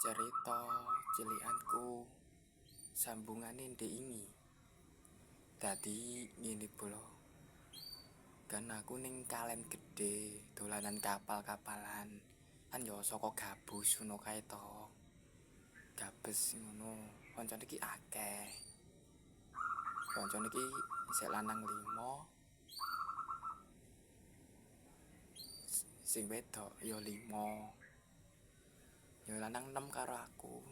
Cerita cilikanku sambungane ndek ini. Dadi ngene pula. Kan aku ning kalen gede dolanan kapal-kapalan. Kan yo saka gabus ngono kae to. Gabes ngono. Kancane iki akeh. Kancane iki isih lanang 5. Sing wedok yo 5. Yo lanang 6 karo aku.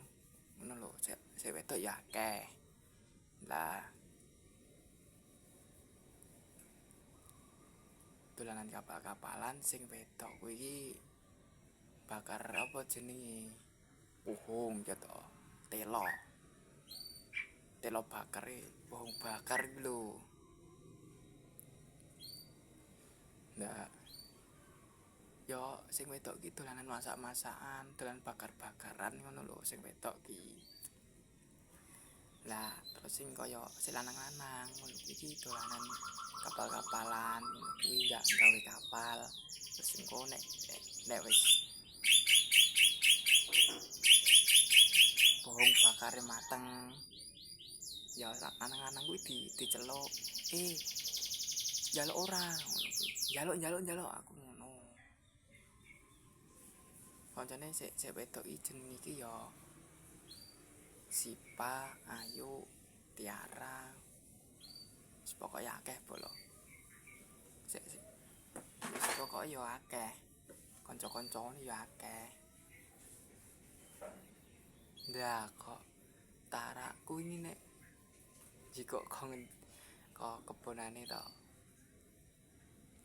Ngono lho, sik wedok ya akeh. Lah dolanan kapal-kapalan sing wedok kuwi iki bakar apa jenenge? Puhung ya to. Telo bakar puhung bakar iki lho. Lah yo sing wedok ki dolanan masak-masakan, dolan bakar-bakaran ngono lho sing wedok ki. Lah terus sing kaya sing lanang-lanang ngono iki dolanan kapal-kapalan kuwi gak gawe kapal. Terus engko nek wis bohong bakare mateng ya lanang-lanang kuwi diceluk. Njaluk ora ngono kuwi. Njaluk aku ngono. Kancane sik wedok iki jenenge iki ya Sipa, Ayu, Tiara. Wis pokoke akeh polo. Sik. Wis pokoke ya akeh. Kanca-kancane ya akeh. Ndak kok tarakku ini nek jiko kongen kok kebonane to.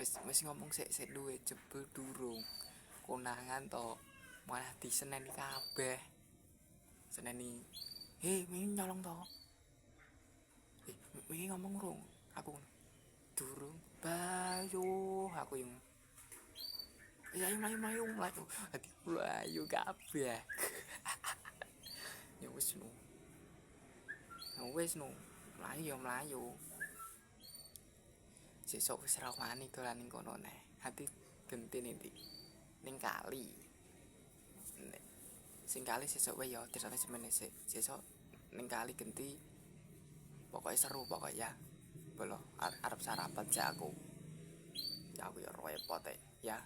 Wis ngomong sik duwe jebul durung. Konangan to malah diseneni kabeh. Seneni. Wingi nyolong to. Wingi ngomong rung. Aku durung. Bayo aku yang ayo mlayu. Hati kula ayo kabeh. Ya wis no. Mlayu. Sesuk wis ra wani dolan ning kono neh. Hati gentine ndi. Ning kali. Sing kali sesuk wae ya terus semene sesuk ning kali genti. Pokoke seru pokoke ya. Bolo arep sarapan jak aku. Ya aku ya repot ya.